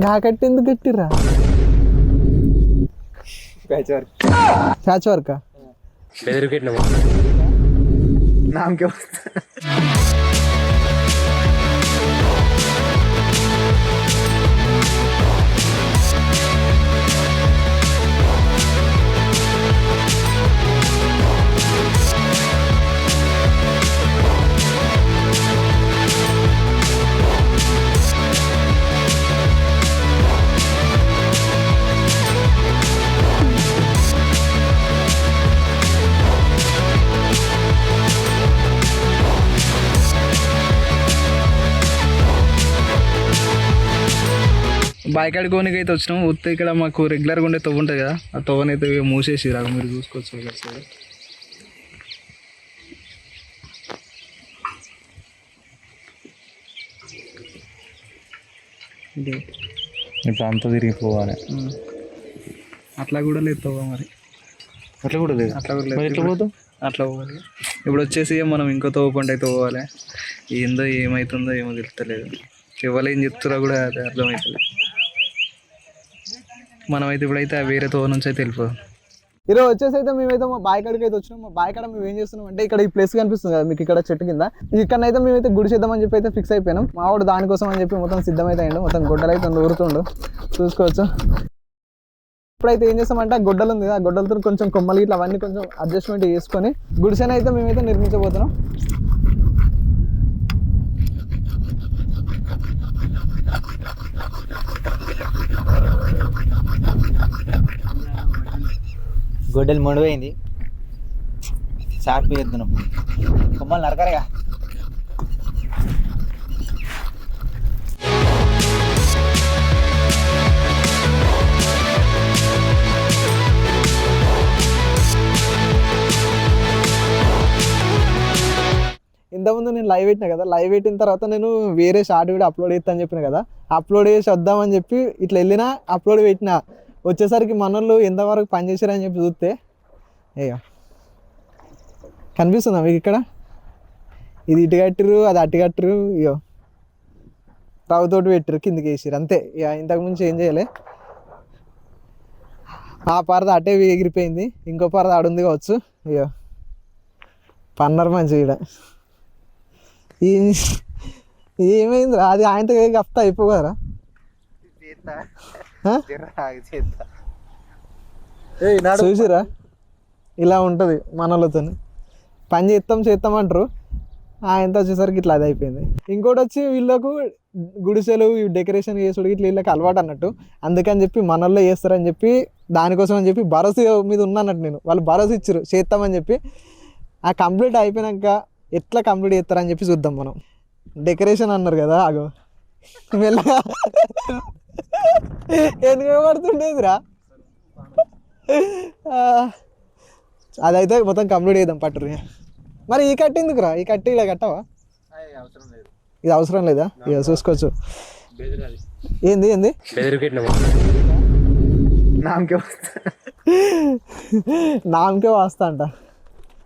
కాకట్టి ఎందుకు కట్టిర్రా? Patch work నామకే బాయికాడి కోనికి అయితే వచ్చినాం. వస్తే ఇక్కడ మాకు రెగ్యులర్గా ఉండే తవ్వు ఉంటుంది కదా, ఆ తవ్వనైతే మూసేసి రాక మీరు చూసుకోవచ్చు. ఇట్లా అంతా తిరిగిపోవాలి. అట్లా కూడా లేదు తవ్వ మరి. అట్లా కూడా లేదు. అట్లా కూడా లేదు. ఎట్లా పోతాం? అట్లా పోవాలి. ఇప్పుడు వచ్చేసి మనం ఇంకో తవ్వ పంట అయితే పోవాలి. ఏందో ఏమవుతుందో ఏమో తెలుస్తలేదు. ఎవరు ఏం చెప్తారో కూడా అది అర్థమవుతుంది. మనమైతే ఇప్పుడైతే వేరే తోవ నుంచి అయితే వెళ్ళిపోదాం. ఈరోజు వచ్చేసి అయితే మేమైతే మా బాయికాడికి అయితే వచ్చినాం. మా బాయికాడ మేము ఏం చేస్తున్నాం అంటే, ఇక్కడ ఈ ప్లేస్ కనిపిస్తుంది కదా మీకు, ఇక్కడ చెట్టు కింద, ఇక్కడనైతే మేమైతే గుడి చేద్దామని చెప్పి అయితే ఫిక్స్ అయిపోయినాం. మా వాడు దానికోసం అని చెప్పి మొత్తం సిద్ధమైతే అయ్యిండు. మొత్తం గొడ్డలు అయితే ఊరుతుండు, చూసుకోవచ్చు. ఇప్పుడైతే ఏం చేస్తామంటే, ఆ గొడ్డలు ఉంది, ఆ గొడ్డలతో కొంచెం కొమ్మలు ఇట్లా అవన్నీ కొంచెం అడ్జస్ట్మెంట్ చేసుకొని గుడిసెని అయితే మేమైతే నిర్మించబోతున్నాం. గొడ్డలు మొండిపోయింది, షార్ప్ చేస్తున్నాం. కొమ్మలు నరకరగా. ఇంతకుముందు నేను లైవ్ పెట్టినా కదా, లైవ్ పెట్టిన తర్వాత నేను వేరే షార్ట్ వీడియో అప్లోడ్ చేస్తాను చెప్పిన కదా, అప్లోడ్ చేసి వద్దామని చెప్పి ఇట్లా వెళ్ళినా అప్లోడ్ పెట్టినా, వచ్చేసరికి మనోళ్ళు ఎంతవరకు పనిచేసారని చెప్పి చూస్తే అయ్యో కనిపిస్తుందా మీకు? ఇక్కడ ఇది ఇటు కట్టిరు, అది అటు కట్టిరు, అయ్యో రవ్వతోటి పెట్టిరు, కిందికి వేసిరు, అంతే. ఇక ఇంతకుముందు ఏం చేయలే. ఆ పరద అటే ఎగిరిపోయింది, ఇంకో పరద ఆడుంది కావచ్చు. అయ్యో పన్నర్ మంచిగా ఇక్కడ ఏమైందిరా? అది ఆయనతో కప్తా అయిపోగలరా? చూసిరా, ఇలా ఉంటుంది మనలతో. పని చేస్తామంటారు, ఆయనతో వచ్చేసరికి ఇట్లా అది అయిపోయింది. ఇంకోటి వచ్చి వీళ్ళకు గుడిసెలు డెకరేషన్ చేసుడు ఇట్లా వీళ్ళకి అలవాటు అన్నట్టు, అందుకని చెప్పి మనల్లో చేస్తారని చెప్పి, దానికోసం అని చెప్పి భరోసా మీద ఉన్నట్టు నేను. వాళ్ళు భరోసా ఇచ్చారు చేస్తామని చెప్పి. ఆ కంప్లీట్ అయిపోయినాక ఎట్లా కంప్లీట్ చేస్తారని చెప్పి చూద్దాం మనం. డెకరేషన్ అన్నారు కదా, ఆగో మెల్లగా ఎందుకు పడుతుండేదిరా. అదైతే మొత్తం కంప్లీట్ చేద్దాం పట్టురు. మరి ఈ కట్టి ఎందుకురా? ఈ కట్టి ఇలా కట్టవా? ఇది అవసరం లేదా? ఇక చూసుకోవచ్చు. ఏంది నామకే వాస్తా అంట.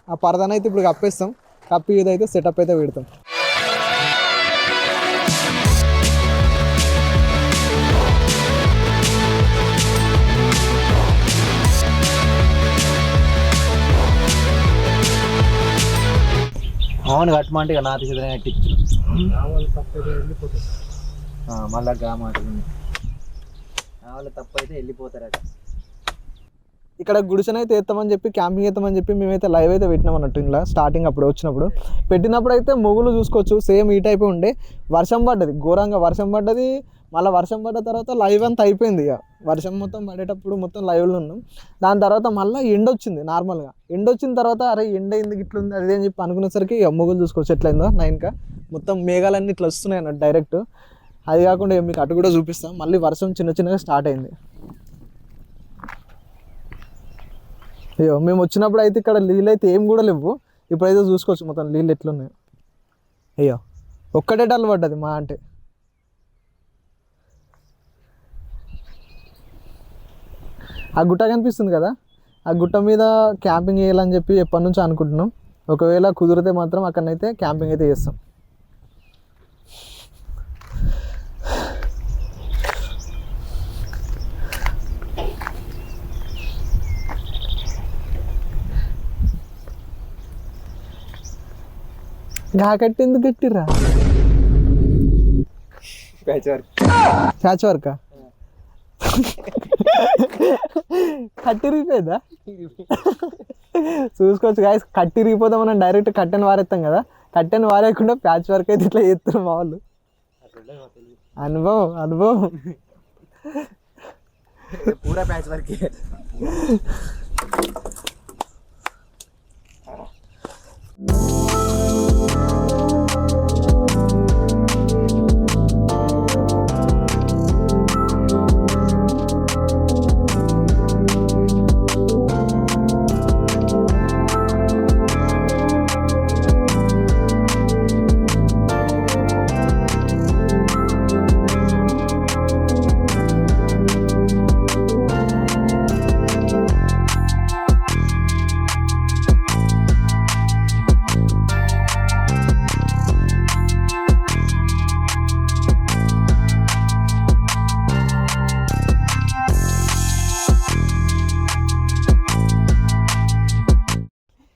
ఆ పరదాన అయితే ఇప్పుడు కప్పేస్తాం. కప్పి ఇదైతే సెటప్ అయితే పెడతాం. అవును కట్టమంటే ఇక నా తీసేది కట్టించు. మళ్ళా గా మాట వాళ్ళు తప్పు అయితే వెళ్ళిపోతారట. ఇక్కడ గుడిసెన అయితే ఎత్తామని చెప్పి, క్యాంపింగ్ ఎత్తామని చెప్పి మేమైతే లైవ్ అయితే పెట్టినాం అన్నట్టు. ఇలా స్టార్టింగ్ అప్పుడు వచ్చినప్పుడు పెట్టినప్పుడు అయితే మొగులు చూసుకోవచ్చు సేమ్ ఈ టైప్ ఉండే. వర్షం పడ్డది, ఘోరంగా వర్షం పడ్డది. మళ్ళీ వర్షం పడ్డ తర్వాత లైవ్ అంతా అయిపోయింది. ఇక వర్షం మొత్తం పడేటప్పుడు మొత్తం లైవ్లో ఉన్నాం. దాని తర్వాత మళ్ళీ ఎండ వచ్చింది. నార్మల్గా ఎండ వచ్చిన తర్వాత అరే ఎండ ఎందుకు ఇట్లా ఉంది అదే అని చెప్పి అనుకునేసరికి మొగులు చూసుకోవచ్చు ఎట్లయిందో. నైన్గా మొత్తం మేఘాలన్నీ ఇట్లా వస్తున్నాయి అన్నట్టు డైరెక్ట్. అది కాకుండా మీకు అటు కూడా చూపిస్తాం. మళ్ళీ వర్షం చిన్నగా స్టార్ట్ అయింది. అయ్యో మేము వచ్చినప్పుడు అయితే ఇక్కడ నీళ్ళు అయితే ఏం కూడా లేవు. ఇప్పుడైతే చూసుకోవచ్చు మొత్తం నీళ్ళు ఎట్లున్నాయి. అయ్యో ఒక్కటే టన్ను పడ్డది మా అంటే. ఆ గుట్ట కనిపిస్తుంది కదా, ఆ గుట్ట మీద క్యాంపింగ్ చేయాలని చెప్పి ఎప్పటి నుంచో అనుకుంటున్నాం. ఒకవేళ కుదిరితే మాత్రం అక్కడనైతే క్యాంపింగ్ అయితే చేస్తాం. గా కట్టి ఎందుకు కట్టిర్రా? Patch work కట్టిరిగిపోయిందా? చూసుకోవచ్చు గాయస్, కట్టిరిగిపోతే మనం డైరెక్ట్ కట్టెని వారేస్తాం కదా, కట్టెని వారేయకుండా ప్యాచ్ వర్క్ అయితే ఇట్లా చేస్తారు మా వాళ్ళు. అనుభవం పూరా ప్యాచ్ వర్క్.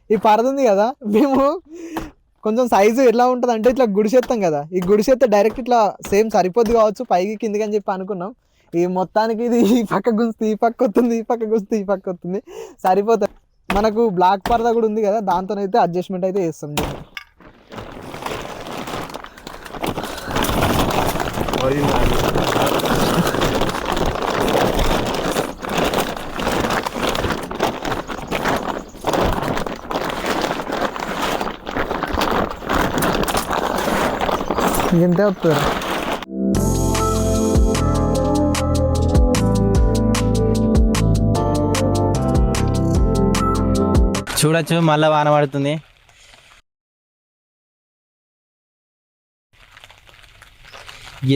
ఈ పరద ఉంది కదా, మేము కొంచెం సైజు ఎట్లా ఉంటుంది అంటే ఇట్లా గుడిసెత్తాం కదా, ఈ గుడిసెత్తే డైరెక్ట్ ఇట్లా సేమ్ సరిపోద్ది కావచ్చు పైకి కిందికి అని చెప్పి అనుకున్నాం. ఈ మొత్తానికి ఇది ఈ పక్క గుంజితే ఈ పక్క వస్తుంది, ఈ పక్క గుంజితే ఈ పక్క వస్తుంది, సరిపోతుంది. మనకు బ్లాక్ పరద కూడా ఉంది కదా, దాంతోనైతే అడ్జస్ట్మెంట్ అయితే చేస్తాం. ఇంతే వస్తుంది. చూడొచ్చు మళ్ళీ వాన పడుతుంది.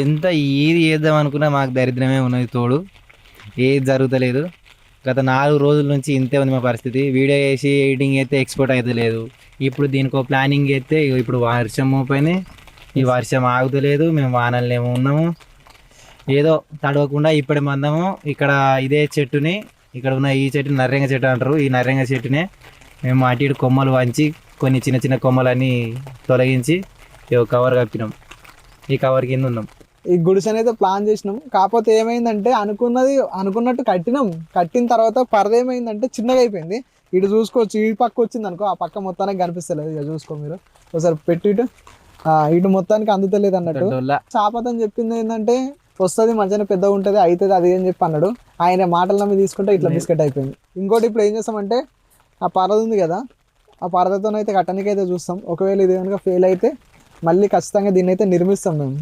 ఎంత ఏది చేద్దాం అనుకున్నా మాకు దరిద్రమే ఉన్నది తోడు, ఏది జరుగుతలేదు. గత 4 రోజుల నుంచి ఇంతే ఉంది మా పరిస్థితి. వీడియో వేసి ఎడిటింగ్ అయితే ఎక్స్పోర్ట్ అయితే లేదు. ఇప్పుడు దీనికో ప్లానింగ్ అయితే ఇప్పుడు వర్షం మోపైనాయి, ఈ వర్షం ఆగుతలేదు, మేము వానల్నేమో ఉన్నాము. ఏదో తడవకుండా ఇప్పటి మందము ఇక్కడ ఇదే చెట్టుని, ఇక్కడ ఉన్న ఈ చెట్టుని నర్రెంగ చెట్టు అంటారు, ఈ నర్రెంగ చెట్టునే మేము అటు ఇటు కొమ్మలు వంచి కొన్ని చిన్న చిన్న కొమ్మలన్నీ తొలగించి కవర్ కప్పినాం. ఈ కవర్ కింద ఉన్నాం. ఈ గుడిసెని అయితే ప్లాన్ చేసినాం. కాకపోతే ఏమైందంటే అనుకున్నట్టు కట్టిన తర్వాత పరద ఏమైందంటే చిన్నగా అయిపోయింది. ఇటు చూసుకోవచ్చు, ఈ పక్క వచ్చింది అనుకో, ఆ పక్క మొత్తానికి కనిపిస్తలేదు. ఇక చూసుకో మీరు ఒకసారి పెట్టి ఇటు మొత్తానికి అందుతలేదు అన్నట్టు. చాపతని చెప్పింది ఏంటంటే వస్తుంది మంచిగా పెద్దగా ఉంటుంది అవుతుంది అది అని చెప్పి అన్నాడు. ఆయన మాటలు నమ్మి తీసుకుంటే ఇట్లా బిస్కెట్ అయిపోయింది. ఇంకోటి ఇప్పుడు ఏం చేస్తామంటే ఆ పరద ఉంది కదా, ఆ పరదతోనైతే కట్టడానికైతే చూస్తాం. ఒకవేళ ఇది కనుక ఫెయిల్ అయితే మళ్ళీ ఖచ్చితంగా దీన్ని అయితే నిర్మిస్తాం. మేము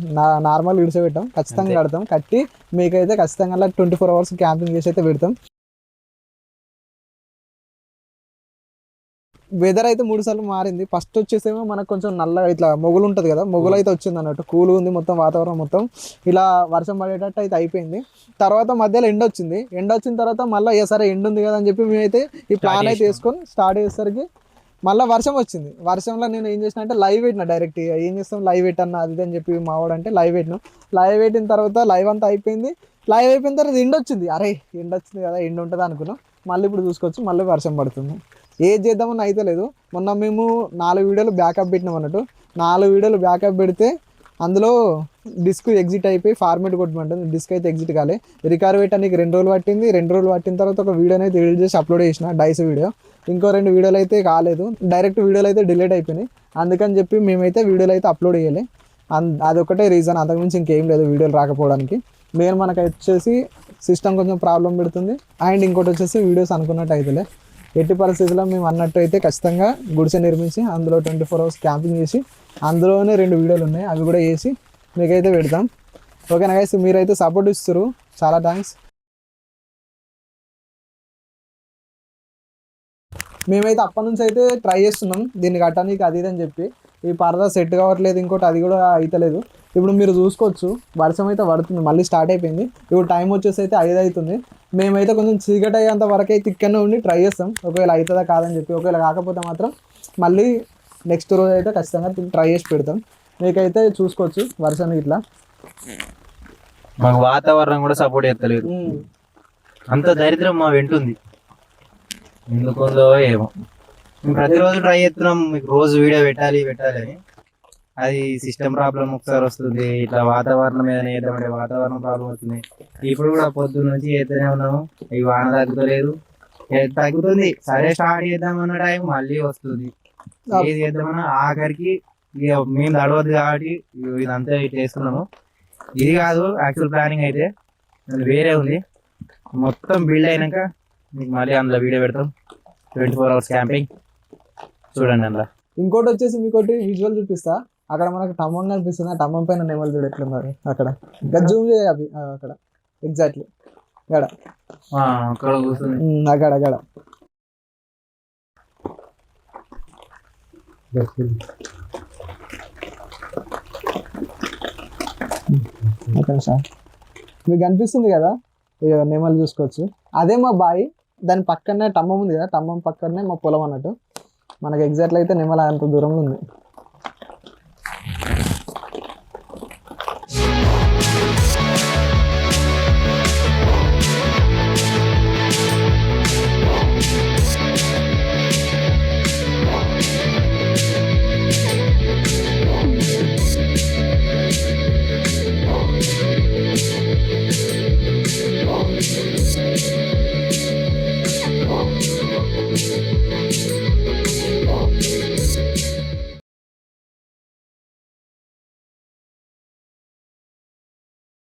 నార్మల్ విడిచిపెట్టాం, ఖచ్చితంగా కడతాం. కట్టి మీకైతే ఖచ్చితంగా అలా 24 hours క్యాంపింగ్ చేసి అయితే పెడతాం. వెదర్ అయితే 3 సార్లు మారింది. ఫస్ట్ వచ్చేసేమో మనకు కొంచెం నల్లగా ఇట్లా మొగులు ఉంటుంది కదా, మొగులు అయితే వచ్చింది అన్నట్టు, కూల్ ఉంది మొత్తం వాతావరణం మొత్తం ఇలా వర్షం పడేటట్టు అయితే అయిపోయింది. తర్వాత మధ్యలో ఎండ వచ్చిన తర్వాత మళ్ళీ సరే ఎండ ఉంది కదా అని చెప్పి మేమైతే ఈ ప్లాన్ అయితే వేసుకొని స్టార్ట్ చేసేసరికి మళ్ళీ వర్షం వచ్చింది. వర్షంలో నేను ఏం చేసిన అంటే లైవ్ పెట్టిన డైరెక్ట్. ఏం చేస్తాం లైవ్ పెట్టన్న అది అని చెప్పి మావాడు అంటే లైవ్ పెట్టిన తర్వాత లైవ్ అంతా అయిపోయింది. లైవ్ అయిపోయిన తర్వాత ఎండ వచ్చింది. అరే ఎండ వచ్చింది కదా, ఎండ ఉంటుంది అనుకున్నాం. మళ్ళీ ఇప్పుడు చూసుకోవచ్చు మళ్ళీ వర్షం పడుతుంది. ఏది చేద్దామని అయితే లేదు. మొన్న మేము 4 వీడియోలు బ్యాకప్ పెట్టినాం అన్నట్టు. 4 వీడియోలు బ్యాకప్ పెడితే అందులో డిస్క్ ఎగ్జిట్ అయిపోయి ఫార్మేట్ కొట్టమంటుంది. డిస్క్ అయితే ఎగ్జిట్ కాలే. రికార్డ్ పెట్టడానికి 2 రోజులు పట్టింది. 2 రోజులు పట్టిన తర్వాత ఒక వీడియోని అయితే ఎడిట్ చేసి అప్లోడ్ చేసిన, డైస్ వీడియో. ఇంకో 2 వీడియోలు అయితే కాలేదు, డైరెక్ట్ వీడియోలు అయితే డిలీట్ అయిపోయినాయి. అందుకని చెప్పి మేమైతే వీడియోలు అయితే అప్లోడ్ చేయాలి. అదొకటే రీజన్, అంతకుమించి ఇంకేం లేదు వీడియోలు రాకపోవడానికి. మెయిన్ మనకు వచ్చేసి సిస్టమ్ కొంచెం ప్రాబ్లం పెడుతుంది. అండ్ ఇంకోటి వచ్చేసి వీడియోస్ అనుకున్నట్టు అయితేలే. ఎట్టి పరిస్థితుల్లో మేము అన్నట్టు అయితే ఖచ్చితంగా గుడిసె నిర్మించి అందులో 24 hours క్యాంపింగ్ చేసి అందులోనే 2 వీడియోలు ఉన్నాయి, అవి కూడా చేసి మీకైతే పెడతాం. ఓకేనా గైస్, మీరైతే సపోర్ట్ ఇస్తారు, చాలా థ్యాంక్స్. మేమైతే అప్పటి నుంచి అయితే ట్రై చేస్తున్నాం దీన్ని కట్టడానికి అది ఇది అని చెప్పి. ఈ పరదా సెట్ కావట్లేదు, ఇంకోటి అది కూడా అవుతలేదు. ఇప్పుడు మీరు చూసుకోవచ్చు వర్షం అయితే పడుతుంది, మళ్ళీ స్టార్ట్ అయిపోయింది. ఇప్పుడు టైం వచ్చేసి అయితే 5 అవుతుంది. మేమైతే కొంచెం చీకటి అయ్యేంత వరకు అయితే ఇక్కడనే ఉండి ట్రై చేస్తాం, ఒకవేళ అవుతుందా కాదని చెప్పి. ఒకవేళ కాకపోతే మాత్రం మళ్ళీ నెక్స్ట్ రోజు అయితే ఖచ్చితంగా ట్రై చేసి పెడతాం. మీకైతే చూసుకోవచ్చు వర్షం ఇట్లా మాకు వాతావరణం కూడా సపోర్ట్ చేస్తలేదు, అంత దరిద్రం మా వెంటుంది. ఎందుకుందో ఏమో. మేము ప్రతిరోజు ట్రై చేస్తున్నాం, మీకు రోజు వీడియో పెట్టాలి అని. అది సిస్టమ్ ప్రాబ్లం ఒకసారి వస్తుంది, ఇట్లా వాతావరణం ఏదైనా చేద్దామంటే వాతావరణం ప్రాబ్లం వస్తుంది. ఇప్పుడు కూడా పొద్దున్న నుంచి చేస్తూనే ఉన్నాము, ఈ వాన తగ్గుతలేదు. తగ్గుతుంది సరే, స్టార్ట్ చేద్దాం అన్న టైం మళ్ళీ వస్తుంది. ఏది చేద్దామన్నా ఆఖరికి ఇక మేము తడవద్దు కాబట్టి ఇదంతా ఇట్లా వేస్తున్నాము. ఇది కాదు యాక్చువల్ ప్లానింగ్ అయితే, అది వేరే ఉంది. మొత్తం బిల్డ్ అయినాక మీకు మళ్ళీ అందులో వీడియో పెడతాం. 24 hours క్యాంపింగ్ చూడండి అందులో. ఇంకోటి వచ్చేసి మీకోటి విజువల్ చూపిస్తా. అక్కడ మనకు టమ్మం కనిపిస్తుంది, ఆ టమ్మం పైన నెమలు చూడు ఎట్లున్నారు అక్కడ. ఇంకా జూమ్ చేయ అవి అక్కడ ఎగ్జాక్ట్లీ అక్కడ అక్కడ కూర్చుంది. అక్కడ అక్కడ మీకు కనిపిస్తుంది కదా, ఇక నెమలు చూసుకోవచ్చు. అదే మా బాయి, దాని పక్కనే టమ్మం ఉంది కదా, టమ్మం పక్కనే మా పొలం అన్నట్టు. మనకి ఎగ్జాక్ట్లీ అయితే నెమల అంత దూరంలో ఉంది.